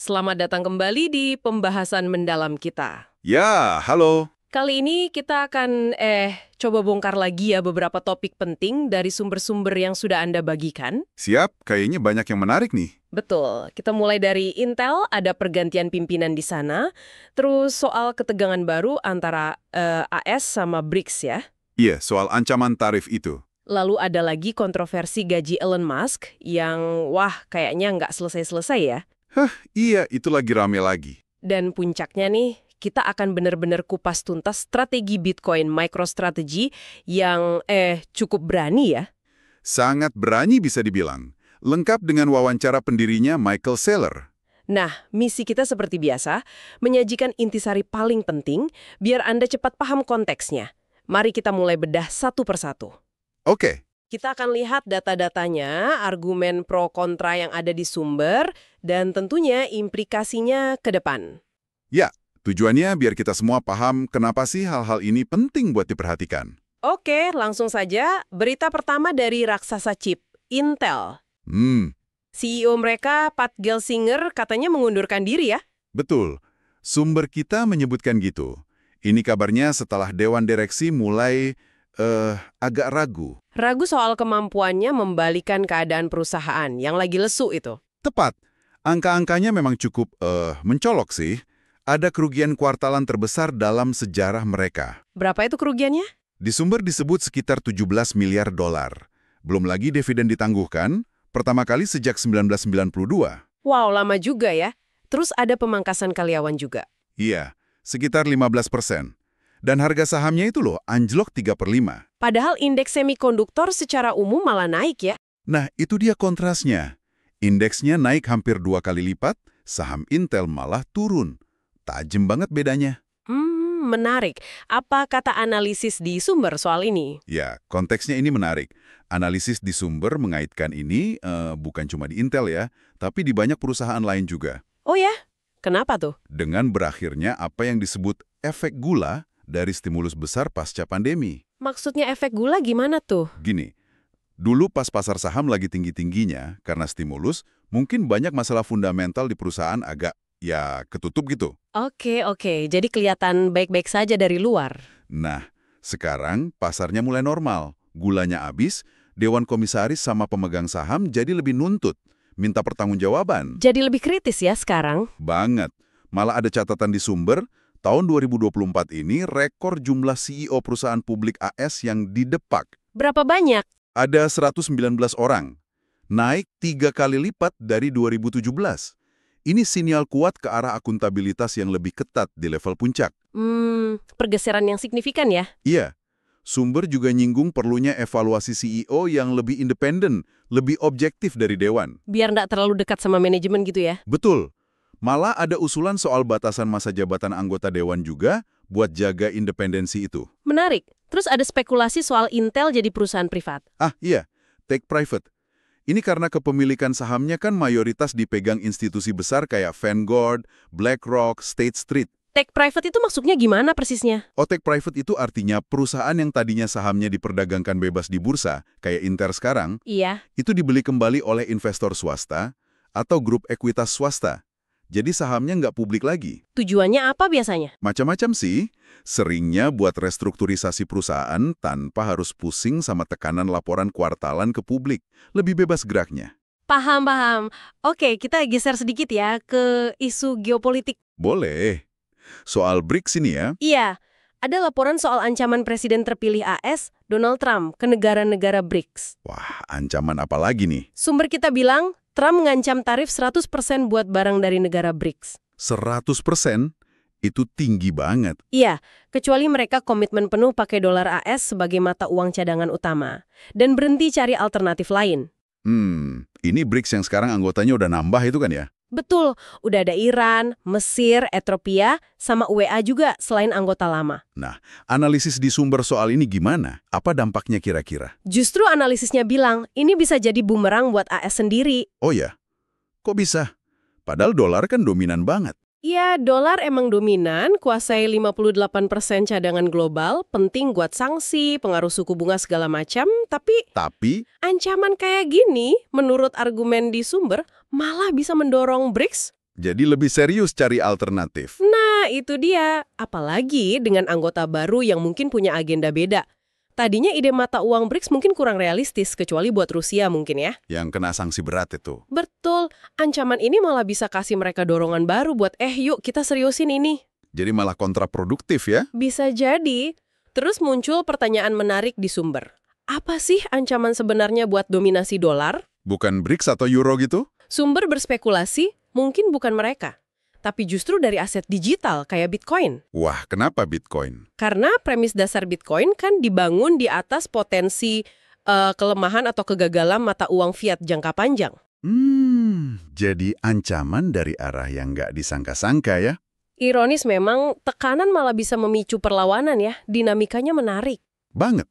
Selamat datang kembali di pembahasan mendalam kita. Ya, halo. Kali ini kita akan coba bongkar lagi ya beberapa topik penting dari sumber-sumber yang sudah Anda bagikan. Siap, kayaknya banyak yang menarik nih. Betul, kita mulai dari Intel, ada pergantian pimpinan di sana. Terus soal ketegangan baru antara AS sama BRICS ya. Iya, soal ancaman tarif itu. Lalu ada lagi kontroversi gaji Elon Musk yang kayaknya nggak selesai-selesai ya. Iya, itu lagi rame lagi. Dan puncaknya nih, kita akan benar-benar kupas tuntas strategi Bitcoin MicroStrategy yang cukup berani ya. Sangat berani bisa dibilang. Lengkap dengan wawancara pendirinya Michael Saylor. Nah, misi kita seperti biasa, menyajikan intisari paling penting biar Anda cepat paham konteksnya. Mari kita mulai bedah satu persatu. Oke, Kita akan lihat data-datanya, argumen pro kontra yang ada di sumber, dan tentunya implikasinya ke depan. ya, tujuannya biar kita semua paham kenapa sih hal-hal ini penting buat diperhatikan. Oke, langsung saja. Berita pertama dari raksasa chip, Intel. CEO mereka, Pat Gelsinger, katanya mengundurkan diri ya. Betul. Sumber kita menyebutkan gitu. Ini kabarnya setelah Dewan Direksi mulai agak ragu. Ragu soal kemampuannya membalikan keadaan perusahaan yang lagi lesu itu. Tepat. Angka-angkanya memang cukup mencolok sih. Ada kerugian kuartalan terbesar dalam sejarah mereka. Berapa itu kerugiannya? Di sumber disebut sekitar 17 miliar dolar. Belum lagi dividen ditangguhkan, pertama kali sejak 1992. Wow, lama juga ya. Terus ada pemangkasan karyawan juga. Iya, sekitar 15%. Dan harga sahamnya itu loh, anjlok 3/5. Padahal indeks semikonduktor secara umum malah naik ya. Nah, itu dia kontrasnya. Indeksnya naik hampir 2 kali lipat, saham Intel malah turun. Tajam banget bedanya. Menarik. Apa kata analisis di sumber soal ini? Ya, konteksnya ini menarik. Analisis di sumber mengaitkan ini bukan cuma di Intel ya, tapi di banyak perusahaan lain juga. Oh ya? Kenapa tuh? Dengan berakhirnya apa yang disebut efek gula dari stimulus besar pasca pandemi. Maksudnya efek gula gimana tuh? Gini, dulu pas pasar saham lagi tinggi-tingginya karena stimulus, mungkin banyak masalah fundamental di perusahaan agak, ketutup gitu. Oke. Jadi kelihatan baik-baik saja dari luar. Nah, sekarang pasarnya mulai normal. Gulanya habis, Dewan Komisaris sama pemegang saham jadi lebih nuntut, minta pertanggungjawaban. Jadi lebih kritis ya sekarang? Banget. Malah ada catatan di sumber, tahun 2024 ini rekor jumlah CEO perusahaan publik AS yang didepak. Berapa banyak? Ada 119 orang. Naik 3 kali lipat dari 2017. Ini sinyal kuat ke arah akuntabilitas yang lebih ketat di level puncak. Pergeseran yang signifikan ya? Iya. Sumber juga nyinggung perlunya evaluasi CEO yang lebih independen, lebih objektif dari Dewan. Biar nggak terlalu dekat sama manajemen gitu ya? Betul. Malah ada usulan soal batasan masa jabatan anggota Dewan juga buat jaga independensi itu. Menarik. Terus ada spekulasi soal Intel jadi perusahaan privat. Iya. Take private. Ini karena kepemilikan sahamnya kan mayoritas dipegang institusi besar kayak Vanguard, BlackRock, State Street. Take private itu maksudnya gimana persisnya? Take private itu artinya perusahaan yang tadinya sahamnya diperdagangkan bebas di bursa, kayak Inter sekarang, Iya. itu dibeli kembali oleh investor swasta atau grup ekuitas swasta. Jadi sahamnya nggak publik lagi. Tujuannya apa biasanya? Macam-macam sih. Seringnya buat restrukturisasi perusahaan tanpa harus pusing sama tekanan laporan kuartalan ke publik. Lebih bebas geraknya. Paham. Oke, kita geser sedikit ya ke isu geopolitik. Boleh. Soal BRICS ini ya. Iya, ada laporan soal ancaman Presiden terpilih AS, Donald Trump, ke negara-negara BRICS. Wah, ancaman apa lagi nih? Sumber kita bilang, Trump mengancam tarif 100% buat barang dari negara BRICS. 100%? Itu tinggi banget. Iya, kecuali mereka komitmen penuh pakai dolar AS sebagai mata uang cadangan utama. Dan berhenti cari alternatif lain. Ini BRICS yang sekarang anggotanya udah nambah itu kan ya? Betul, udah ada Iran, Mesir, Ethiopia, sama UEA juga selain anggota lama. Nah, analisis di sumber soal ini gimana? Apa dampaknya kira-kira? Justru analisisnya bilang, ini bisa jadi bumerang buat AS sendiri. Oh ya? Kok bisa? Padahal dolar kan dominan banget. Ya, dolar emang dominan, kuasai 58% cadangan global, penting buat sanksi, pengaruh suku bunga segala macam, Tapi ancaman kayak gini, menurut argumen di sumber, malah bisa mendorong BRICS Jadi lebih serius cari alternatif. Nah, itu dia. Apalagi dengan anggota baru yang mungkin punya agenda beda. Tadinya ide mata uang BRICS mungkin kurang realistis, kecuali buat Rusia mungkin ya. Yang kena sanksi berat itu. Betul, ancaman ini malah bisa kasih mereka dorongan baru buat yuk kita seriusin ini. Jadi malah kontraproduktif ya? Bisa jadi. Terus muncul pertanyaan menarik di sumber. Apa sih ancaman sebenarnya buat dominasi dolar? Bukan BRICS atau Euro gitu? Sumber berspekulasi, mungkin bukan mereka. Tapi justru dari aset digital kayak Bitcoin. Wah, kenapa Bitcoin? Karena premis dasar Bitcoin kan dibangun di atas potensi kelemahan atau kegagalan mata uang fiat jangka panjang. Jadi ancaman dari arah yang nggak disangka-sangka ya? Ironis memang, tekanan malah bisa memicu perlawanan ya, dinamikanya menarik. Banget.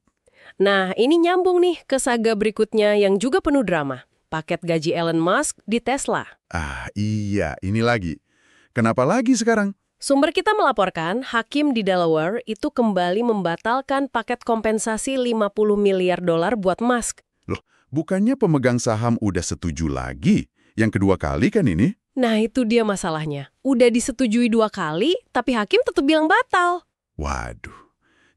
Nah, ini nyambung nih ke saga berikutnya yang juga penuh drama. Paket gaji Elon Musk di Tesla. Ah, iya, ini lagi. Kenapa lagi sekarang? Sumber kita melaporkan, hakim di Delaware itu kembali membatalkan paket kompensasi 50 miliar dolar buat Musk. Loh, bukannya pemegang saham udah setuju lagi? Yang kedua kali kan ini? Nah, itu dia masalahnya. Udah disetujui 2 kali, tapi hakim tetap bilang batal. Waduh.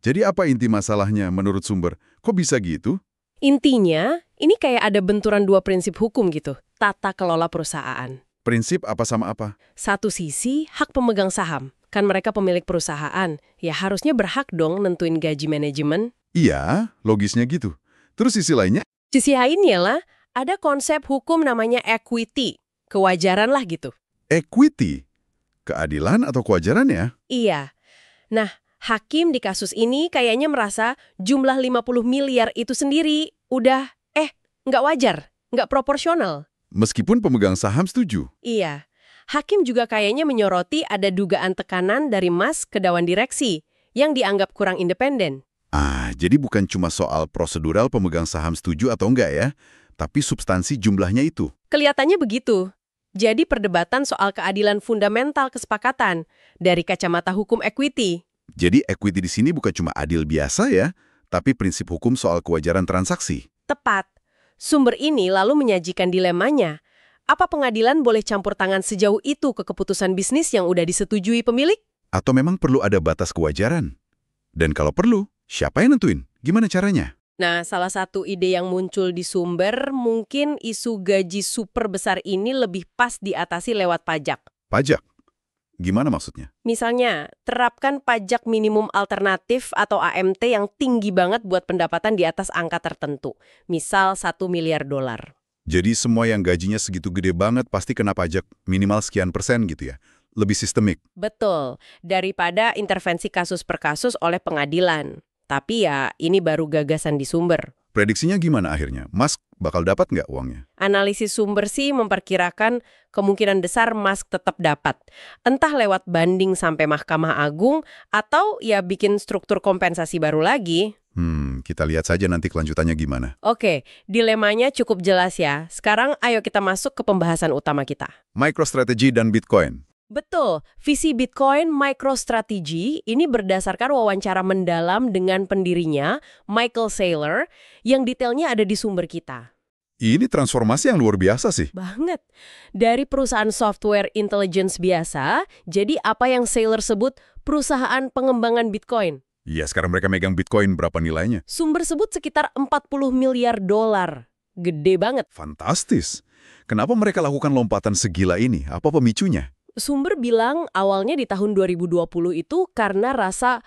Jadi apa inti masalahnya menurut sumber? Kok bisa gitu? Intinya, ini kayak ada benturan 2 prinsip hukum gitu, tata kelola perusahaan. Prinsip apa sama apa? Satu sisi, hak pemegang saham. Kan mereka pemilik perusahaan, ya harusnya berhak dong nentuin gaji manajemen. Iya, logisnya gitu. Terus sisi lainnya? Sisi lainnya lah, ada konsep hukum namanya equity. Kewajaran lah gitu. Equity? Keadilan atau kewajaran ya? Iya. Nah, hakim di kasus ini kayaknya merasa jumlah 50 miliar itu sendiri udah, nggak wajar, nggak proporsional. Meskipun pemegang saham setuju. Iya. Hakim juga kayaknya menyoroti ada dugaan tekanan dari Musk ke dewan direksi yang dianggap kurang independen. Ah, jadi bukan cuma soal prosedural pemegang saham setuju atau enggak ya, tapi substansi jumlahnya itu. Kelihatannya begitu. Jadi perdebatan soal keadilan fundamental kesepakatan dari kacamata hukum equity. Jadi equity di sini bukan cuma adil biasa ya, tapi prinsip hukum soal kewajaran transaksi. Tepat. Sumber ini lalu menyajikan dilemanya. Apa pengadilan boleh campur tangan sejauh itu ke keputusan bisnis yang udah disetujui pemilik? Atau memang perlu ada batas kewajaran? Dan kalau perlu, siapa yang nentuin? Gimana caranya? Nah, salah satu ide yang muncul di sumber, mungkin isu gaji super besar ini lebih pas diatasi lewat pajak. Pajak? Gimana maksudnya? Misalnya, terapkan pajak minimum alternatif atau AMT yang tinggi banget buat pendapatan di atas angka tertentu. Misal 1 miliar dolar. Jadi semua yang gajinya segitu gede banget pasti kena pajak minimal sekian persen gitu ya? Lebih sistemik? Betul, daripada intervensi kasus per kasus oleh pengadilan. Tapi ya, ini baru gagasan di sumber. Prediksinya gimana akhirnya? Musk bakal dapat nggak uangnya? Analisis sumber sih memperkirakan kemungkinan besar Musk tetap dapat. Entah lewat banding sampai Mahkamah Agung, atau ya bikin struktur kompensasi baru lagi. Kita lihat saja nanti kelanjutannya gimana. Oke, dilemanya cukup jelas ya. Sekarang ayo kita masuk ke pembahasan utama kita. MicroStrategy dan Bitcoin. Betul, visi Bitcoin MicroStrategy ini berdasarkan wawancara mendalam dengan pendirinya, Michael Saylor, yang detailnya ada di sumber kita. Ini transformasi yang luar biasa sih. Banget. Dari perusahaan software intelligence biasa, jadi apa yang Saylor sebut perusahaan pengembangan Bitcoin. Iya, sekarang mereka megang Bitcoin berapa nilainya? Sumber sebut sekitar 40 miliar dolar. Gede banget. Fantastis. Kenapa mereka lakukan lompatan segila ini? Apa pemicunya? Sumber bilang awalnya di tahun 2020 itu karena rasa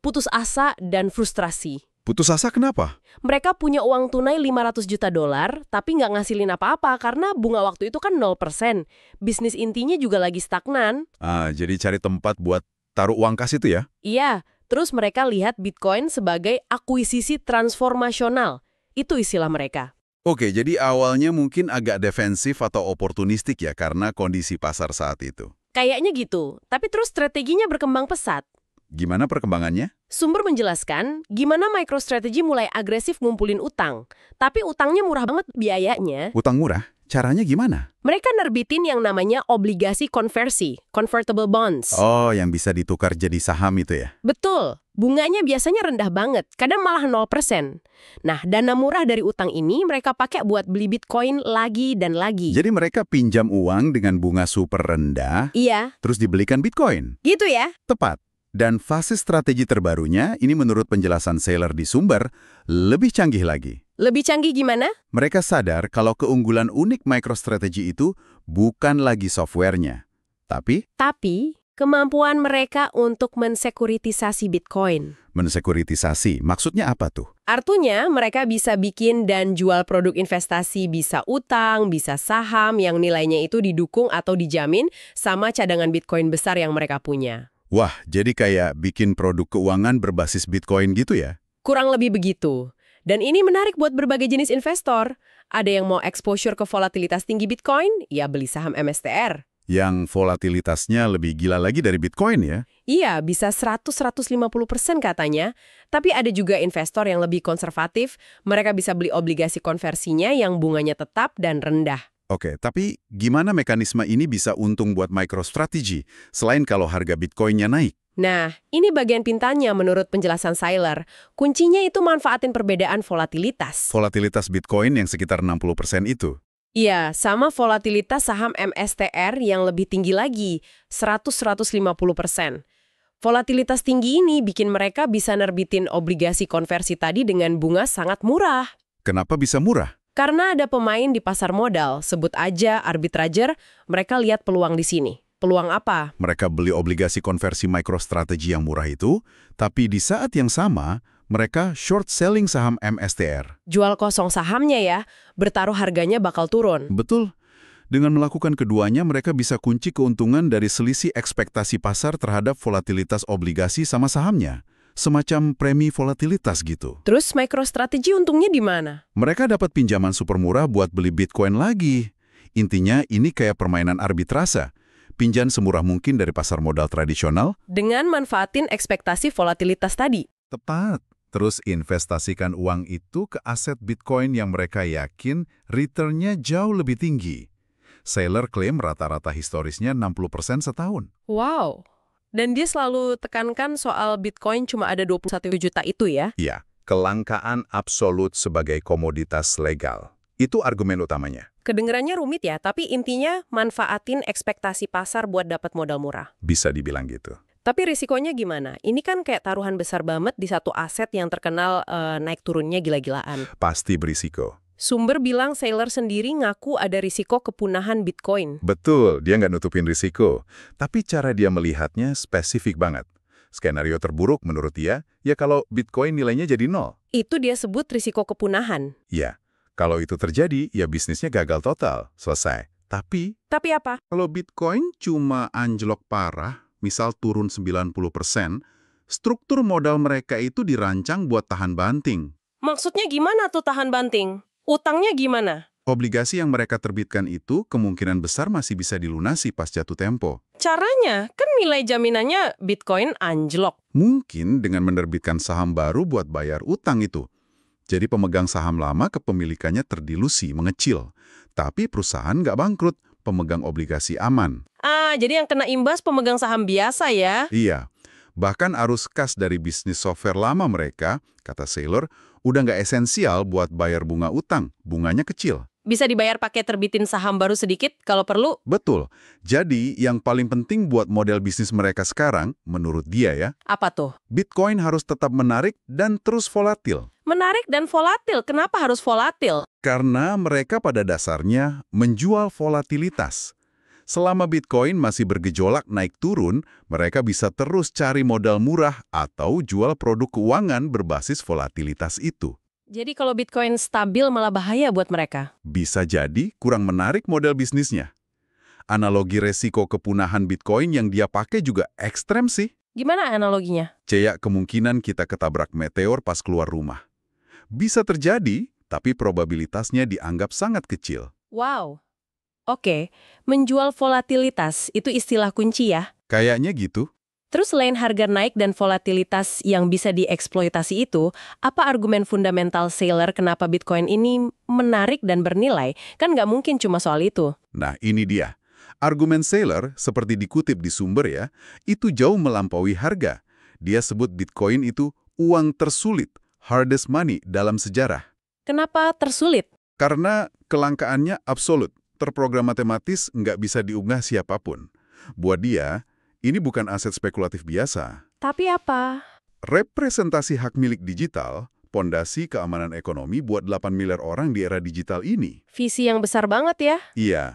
putus asa dan frustrasi. Putus asa kenapa? Mereka punya uang tunai 500 juta dolar, tapi nggak ngasilin apa-apa karena bunga waktu itu kan 0%. Bisnis intinya juga lagi stagnan. Jadi cari tempat buat taruh uang kas itu ya? Iya, terus mereka lihat Bitcoin sebagai akuisisi transformasional. Itu istilah mereka. Oke, jadi awalnya mungkin agak defensif atau oportunistik ya karena kondisi pasar saat itu. Kayaknya gitu, tapi terus strateginya berkembang pesat. Gimana perkembangannya? Sumber menjelaskan gimana MicroStrategy mulai agresif ngumpulin utang. Tapi utangnya murah banget biayanya. Utang murah? Caranya gimana? Mereka nerbitin yang namanya obligasi konversi, convertible bonds. Oh, yang bisa ditukar jadi saham itu ya? Betul. Bunganya biasanya rendah banget, kadang malah 0%. Nah, dana murah dari utang ini mereka pakai buat beli Bitcoin lagi dan lagi. Jadi mereka pinjam uang dengan bunga super rendah, Iya, terus dibelikan Bitcoin. gitu ya. Tepat. Dan fase strategi terbarunya, ini menurut penjelasan Saylor di Sumber, lebih canggih lagi. Lebih canggih gimana? Mereka sadar kalau keunggulan unik MicroStrategy itu bukan lagi softwarenya, tapi Tapi, kemampuan mereka untuk mensekuritisasi Bitcoin. mensekuritisasi. Maksudnya apa tuh? Artinya, mereka bisa bikin dan jual produk investasi, bisa utang, bisa saham yang nilainya itu didukung atau dijamin sama cadangan Bitcoin besar yang mereka punya. Wah, jadi kayak bikin produk keuangan berbasis Bitcoin gitu ya? Kurang lebih begitu. Dan ini menarik buat berbagai jenis investor. Ada yang mau exposure ke volatilitas tinggi Bitcoin, ya beli saham MSTR. Yang volatilitasnya lebih gila lagi dari Bitcoin ya? Iya, bisa 100-150% katanya. Tapi ada juga investor yang lebih konservatif, mereka bisa beli obligasi konversinya yang bunganya tetap dan rendah. Oke, tapi gimana mekanisme ini bisa untung buat MicroStrategy, selain kalau harga Bitcoin-nya naik? Nah, ini bagian pintarnya menurut penjelasan Saylor. Kuncinya itu manfaatin perbedaan volatilitas. Volatilitas Bitcoin yang sekitar 60% itu. Iya, sama volatilitas saham MSTR yang lebih tinggi lagi, 100-150%. Volatilitas tinggi ini bikin mereka bisa nerbitin obligasi konversi tadi dengan bunga sangat murah. Kenapa bisa murah? Karena ada pemain di pasar modal, sebut aja arbitrager, mereka lihat peluang di sini. Peluang apa? Mereka beli obligasi konversi MicroStrategy yang murah itu, tapi di saat yang sama, mereka short selling saham MSTR. Jual kosong sahamnya ya, bertaruh harganya bakal turun. Betul. Dengan melakukan keduanya, mereka bisa kunci keuntungan dari selisih ekspektasi pasar terhadap volatilitas obligasi sama sahamnya. Semacam premi volatilitas gitu. Terus MicroStrategy untungnya di mana? Mereka dapat pinjaman super murah buat beli Bitcoin lagi. Intinya ini kayak permainan arbitrase. Pinjam semurah mungkin dari pasar modal tradisional. Dengan manfaatin ekspektasi volatilitas tadi. Tepat. Terus investasikan uang itu ke aset Bitcoin yang mereka yakin return-nya jauh lebih tinggi. Saylor klaim rata-rata historisnya 60% setahun. Wow. Dan dia selalu tekankan soal Bitcoin cuma ada 21 juta itu ya? Ya, kelangkaan absolut sebagai komoditas legal. Itu argumen utamanya. Kedengerannya rumit ya, tapi intinya manfaatin ekspektasi pasar buat dapat modal murah. Bisa dibilang gitu. Tapi risikonya gimana? Ini kan kayak taruhan besar banget di satu aset yang terkenal naik turunnya gila-gilaan. Pasti berisiko. Sumber bilang Saylor sendiri ngaku ada risiko kepunahan Bitcoin. Betul, dia nggak nutupin risiko. Tapi cara dia melihatnya spesifik banget. Skenario terburuk menurut dia, ya kalau Bitcoin nilainya jadi nol. Itu dia sebut risiko kepunahan. Ya, kalau itu terjadi, ya bisnisnya gagal total, selesai. Tapi apa? kalau Bitcoin cuma anjlok parah, misal turun 90%, struktur modal mereka itu dirancang buat tahan banting. Maksudnya gimana tuh tahan banting? Utangnya gimana? Obligasi yang mereka terbitkan itu kemungkinan besar masih bisa dilunasi pas jatuh tempo. Caranya, kan nilai jaminannya Bitcoin anjlok. Mungkin dengan menerbitkan saham baru buat bayar utang itu. Jadi pemegang saham lama kepemilikannya terdilusi, mengecil. Tapi perusahaan nggak bangkrut, pemegang obligasi aman. Jadi yang kena imbas pemegang saham biasa ya? Iya, bahkan arus kas dari bisnis software lama mereka, kata Saylor, udah nggak esensial buat bayar bunga utang, bunganya kecil. Bisa dibayar pakai terbitin saham baru sedikit kalau perlu? Betul. Jadi yang paling penting buat model bisnis mereka sekarang, menurut dia ya, Apa tuh? Bitcoin harus tetap menarik dan terus volatil. Menarik dan volatil. Kenapa harus volatil? Karena mereka pada dasarnya menjual volatilitas. Selama Bitcoin masih bergejolak naik turun, mereka bisa terus cari modal murah atau jual produk keuangan berbasis volatilitas itu. Jadi kalau Bitcoin stabil malah bahaya buat mereka? Bisa jadi kurang menarik model bisnisnya. Analogi resiko kepunahan Bitcoin yang dia pakai juga ekstrem sih. Gimana analoginya? Kayak kemungkinan kita ketabrak meteor pas keluar rumah. Bisa terjadi, tapi probabilitasnya dianggap sangat kecil. Wow. Oke, menjual volatilitas itu istilah kunci ya? Kayaknya gitu. Terus selain harga naik dan volatilitas yang bisa dieksploitasi itu, apa argumen fundamental Saylor kenapa Bitcoin ini menarik dan bernilai? Kan nggak mungkin cuma soal itu. Nah, ini dia. Argumen Saylor, seperti dikutip di Sumber ya, itu jauh melampaui harga. Dia sebut Bitcoin itu uang tersulit, hardest money dalam sejarah. Kenapa tersulit? Karena kelangkaannya absolut, terprogram matematis nggak bisa diunggah siapapun. Buat dia, ini bukan aset spekulatif biasa. Tapi apa? Representasi hak milik digital, pondasi keamanan ekonomi buat 8 miliar orang di era digital ini. Visi yang besar banget ya. Iya,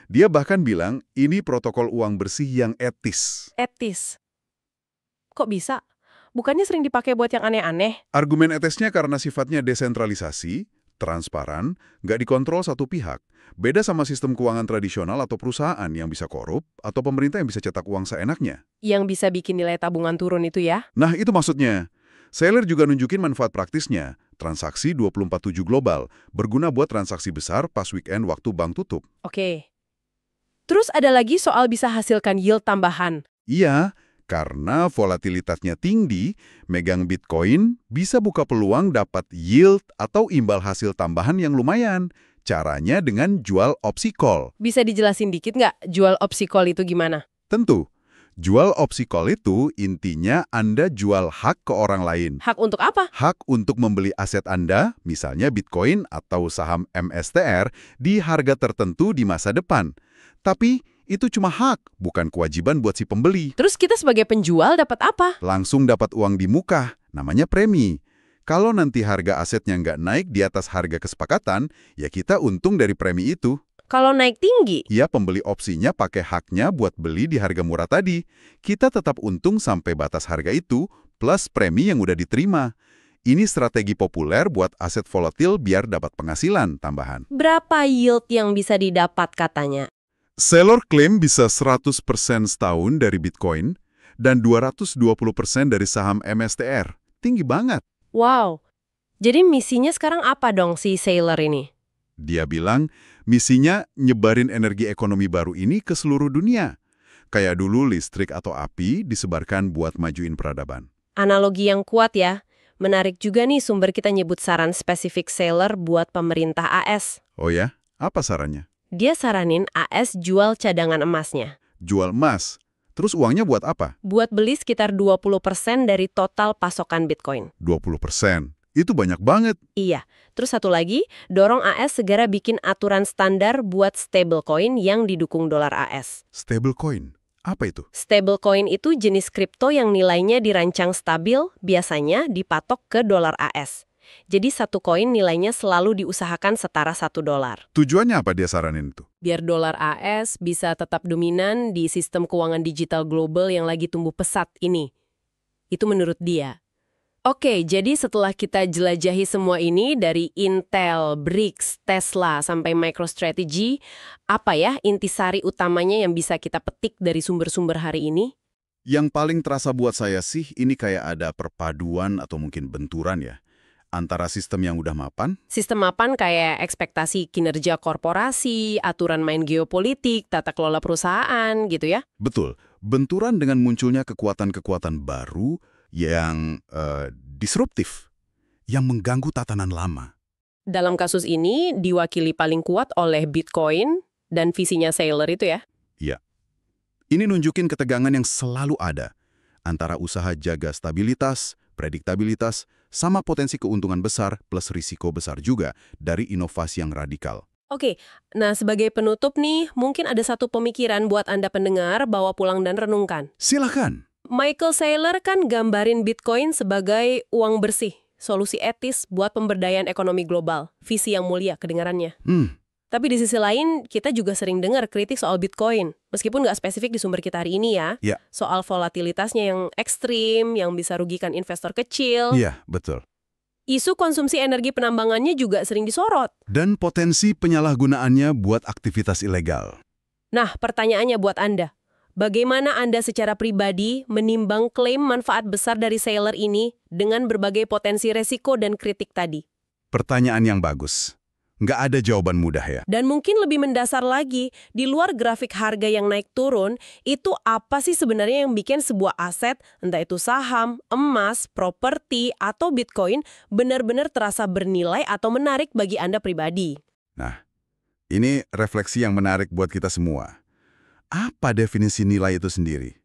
dia bahkan bilang ini protokol uang bersih yang etis. Etis. Kok bisa? Bukannya sering dipakai buat yang aneh-aneh? Argumen etisnya karena sifatnya desentralisasi, transparan, nggak dikontrol satu pihak. Beda sama sistem keuangan tradisional atau perusahaan yang bisa korup, atau pemerintah yang bisa cetak uang seenaknya. Yang bisa bikin nilai tabungan turun itu ya? Nah, itu maksudnya. Saylor juga nunjukin manfaat praktisnya. Transaksi 24/7 global, berguna buat transaksi besar pas weekend waktu bank tutup. Oke. Terus ada lagi soal bisa hasilkan yield tambahan. Iya, karena volatilitasnya tinggi, megang Bitcoin bisa buka peluang dapat yield atau imbal hasil tambahan yang lumayan. Caranya dengan jual opsi call. Bisa dijelasin dikit nggak jual opsi call itu gimana? Tentu, jual opsi call itu intinya Anda jual hak ke orang lain. Hak untuk apa? Hak untuk membeli aset Anda, misalnya Bitcoin atau saham MSTR, di harga tertentu di masa depan. Tapi itu cuma hak, bukan kewajiban buat si pembeli. Terus kita sebagai penjual dapat apa? Langsung dapat uang di muka, namanya premi. Kalau nanti harga asetnya nggak naik di atas harga kesepakatan, ya kita untung dari premi itu. Kalau naik tinggi? Ya, pembeli opsinya pakai haknya buat beli di harga murah tadi. Kita tetap untung sampai batas harga itu, plus premi yang udah diterima. Ini strategi populer buat aset volatil biar dapat penghasilan tambahan. Berapa yield yang bisa didapat katanya? Saylor klaim bisa 100% setahun dari Bitcoin dan 220% dari saham MSTR. Tinggi banget. Wow. Jadi misinya sekarang apa dong si Saylor ini? Dia bilang, misinya nyebarin energi ekonomi baru ini ke seluruh dunia. Kayak dulu listrik atau api disebarkan buat majuin peradaban. Analogi yang kuat ya. Menarik juga nih sumber kita nyebut saran spesifik Saylor buat pemerintah AS. Oh ya? Apa sarannya? Dia saranin AS jual cadangan emasnya. Jual emas. Terus uangnya buat apa? Buat beli sekitar 20% dari total pasokan Bitcoin. 20%. Itu banyak banget. Iya. Terus satu lagi, dorong AS segera bikin aturan standar buat stablecoin yang didukung dolar AS. Stablecoin. Apa itu? Stablecoin itu jenis kripto yang nilainya dirancang stabil, biasanya dipatok ke dolar AS. Jadi satu koin nilainya selalu diusahakan setara $1. Tujuannya apa dia saranin itu? Biar dolar AS bisa tetap dominan di sistem keuangan digital global yang lagi tumbuh pesat ini. Itu menurut dia. Oke, jadi setelah kita jelajahi semua ini dari Intel, BRICS, Tesla, sampai MicroStrategy, apa ya intisari utamanya yang bisa kita petik dari sumber-sumber hari ini? Yang paling terasa buat saya sih, ini kayak ada perpaduan atau mungkin benturan ya. Antara sistem yang udah mapan. Sistem mapan kayak ekspektasi kinerja korporasi, aturan main geopolitik, tata kelola perusahaan gitu ya? Betul, benturan dengan munculnya kekuatan-kekuatan baru yang disruptif, yang mengganggu tatanan lama. Dalam kasus ini diwakili paling kuat oleh Bitcoin dan visinya Saylor itu ya? Iya. Ini nunjukin ketegangan yang selalu ada antara usaha jaga stabilitas, prediktabilitas, sama potensi keuntungan besar plus risiko besar juga dari inovasi yang radikal. Oke, nah sebagai penutup nih, mungkin ada satu pemikiran buat Anda pendengar bawa pulang dan renungkan. Silakan. Michael Saylor kan gambarin Bitcoin sebagai uang bersih, solusi etis buat pemberdayaan ekonomi global, visi yang mulia kedengarannya. Tapi di sisi lain, kita juga sering dengar kritik soal Bitcoin. Meskipun nggak spesifik di sumber kita hari ini ya. Ya. Soal volatilitasnya yang ekstrim, yang bisa rugikan investor kecil. Iya, betul. Isu konsumsi energi penambangannya juga sering disorot. Dan potensi penyalahgunaannya buat aktivitas ilegal. Nah, pertanyaannya buat Anda. Bagaimana Anda secara pribadi menimbang klaim manfaat besar dari Saylor ini dengan berbagai potensi resiko dan kritik tadi? Pertanyaan yang bagus. Nggak ada jawaban mudah ya. Dan mungkin lebih mendasar lagi, di luar grafik harga yang naik turun, itu apa sih sebenarnya yang bikin sebuah aset, entah itu saham, emas, properti, atau Bitcoin, benar-benar terasa bernilai atau menarik bagi Anda pribadi? Nah, ini refleksi yang menarik buat kita semua. Apa definisi nilai itu sendiri?